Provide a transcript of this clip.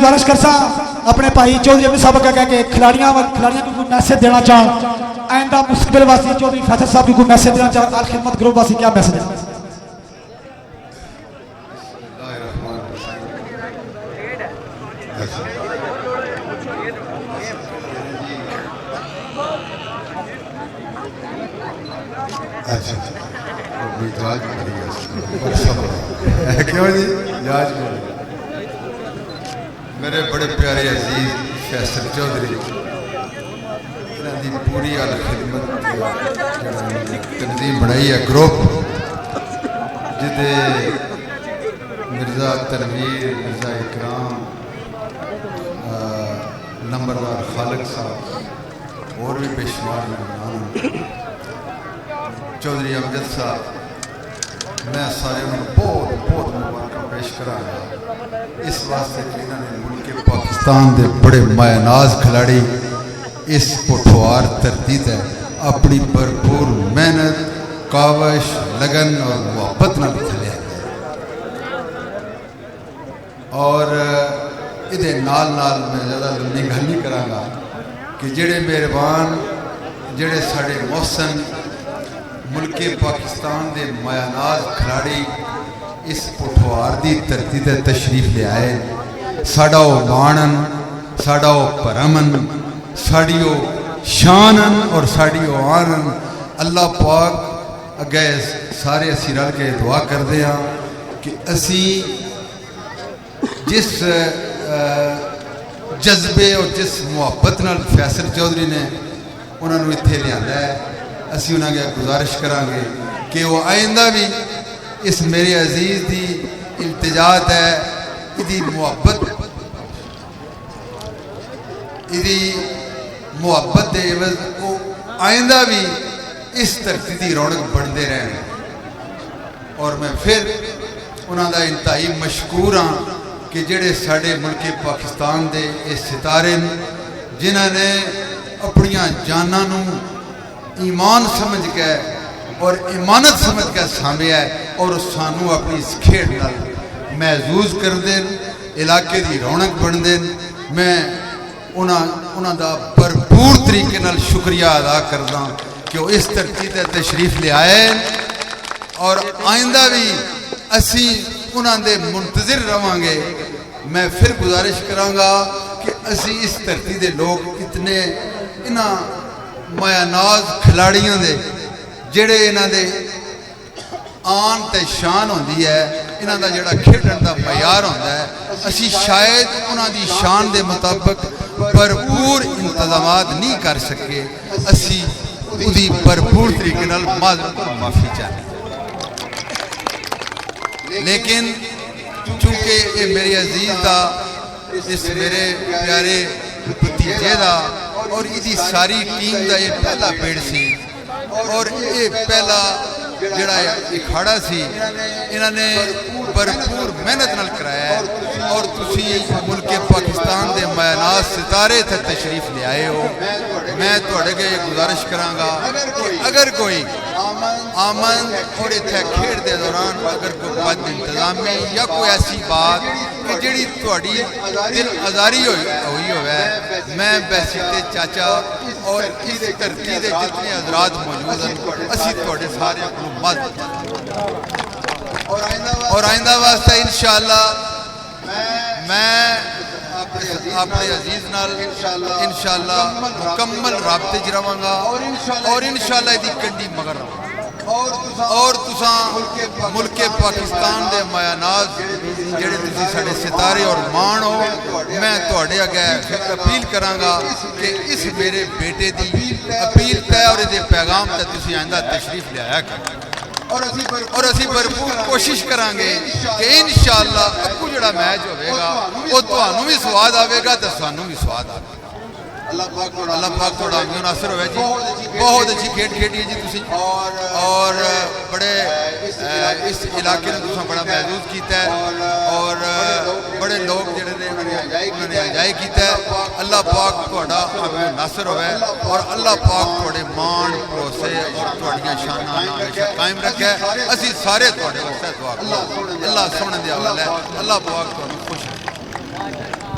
गुजारिश करसा अपने भाई चौधरी अमीर साहब कह के खिलाड़ियों को कोई मैसेज देना चाह आइंदा मुस्तकबिल वासी चौधरी फैसल साहब को कोई मैसेज देना चाह अल खिदमत ग्रुप वासी क्या मैसेज है? क्यों जी याद मेरे बड़े प्यारे अजीज फैसल चौधरी इन्हों की पूरी अल खिदमत तंजीम बनाई है ग्रुप जिदे मिर्जा तनवीर मिर्जा इकराम नंबरदार खालिक साहब और भी बेशुमार मेहमान चौधरी अमजद साहब मैं सारे बहुत बहुत मुबारक पेश करांगा इस वास्ते कि इन्होंने मुल्क पाकिस्तान के बड़े मायनाज खिलाड़ी इस पुठवार धरती है अपनी भरपूर मेहनत कावश लगन और मुहब्बत न खेलिया और इहदे नाल नाल मैं ज़्यादा लंबी गल नहीं करांगा कि जेड़े मेहरबान जेड़े साढ़े मोहसन मुल्क पाकिस्तान के मायानाज खिलाड़ी इस पुठवार की धरती से तशरीफ ले आए साड़ा वो माणन साड़ा वो भरमन साड़ी वो शानन और साड़ी वो आनन अल्लाह पाक अगे सारे असी रल के दुआ करते हैं कि असी जिस जज्बे और जिस मुहब्बत नाल फैसल चौधरी ने उन्होंने इत्थे लिया है असी उन्होंने गुजारिश करांगे कि वो आइंदा भी इस मेरे अजीज की इल्तिजात है इदी मुहब्बत के एवज वो आइंदा भी इस धरती की रौनक बनते रहन और मैं फिर उन्होंने इंतहाई मशकूर हाँ कि जेड़े साढ़े मुल्क पाकिस्तान के ये सितारे जिन्होंने अपनिया जाना ईमान समझ के और इमानत समझ के सामया है और सानू अपनी इस खेड नाल महसूस करते इलाके की रौनक बनते मैं उन्हों का भरपूर तरीके नाल शुक्रिया अदा करदा कि वो इस धरती से तशरीफ ले आए और आइंदा भी असी उन्होंने मुंतजिर रवांगे। मैं फिर गुजारिश करांगा कि असी इस धरती के लोग इतने इन्हां मायानाज खिलाड़ियों के जेड़े इन्हां दे आन ते शान होंदी है इन्हां दा जेड़ा खेडण दा मयार होंदा है असी शायद उन्हां दी शान दे मुताबिक भरपूर इंतजामात नहीं कर सके असी उदी भरपूर तरीके नाल माजरत और माफ़ी चाहते लेकिन चूंकि ये मेरे अजीज का इस मेरे प्यारे भतीजे का और इदी सारी टीम का ये पहला पेड़ सी और ये पहला जड़ा अखाड़ा सी इन्होंने भरपूर मेहनत नाल कराया और तुसी मुल्क पाकिस्तान के मायानाज सितारे थे तशरीफ ले आए हो। मैं थोड़े अगे गुजारिश करांगा कि अगर कोई आमन और इतने खेड के दौरान अगर कोई बद इंतजामी या कोई ऐसी बात कि जी थोड़ी दिल आजारी हुई होवे मैं बैसीते चाचा और इस धरती के जितने हजरात मौजूद हैं असी थोड़े सारे को मदद और आइंदा वास्ते इंशाअल्लाह मैं अपने अजीज नाल इंशाअल्लाह मुकम्मल राबते च रवांगा और इंशाअल्लाह इहदी कंडी मगर और तुसा मुल्क पाकिस्तान के मायानाज जेड़े तुसी साडे सितारे और मान हो मैं तुहाडे अगे अपील करांगा कि इस मेरे बेटे की अपील तय और इहदे पैगाम तक तुसी आइंदा तशरीफ लिया करो और असी भरपूर कोशिश करांगे कि इंशाअल्लाह अगू जो मैच होगा वो तुहानू भी स्वाद आएगा तो सानू भी स्वाद आएगा। अल्लाह पाक थोड़ा मुनासिर होवे जी बहुत अच्छी खेड खेडी है जी तुसी और बड़े इस इलाके ने तुसा बड़ा महसूस किया है और बड़े लोग जिहड़े ने उन्होंने अजाई किया है। अल्लाह पाक थोड़ा मुनासिर होवे और अल्लाह पाक थोड़े मान भरोसे और थोड़ियां शानां हमेशा कायम रखे असी सारे थोड़े वास्ते दुआ करो। अल्लाह सोहने दी हवाले अल्लाह पाक तुहानू खुश रखे।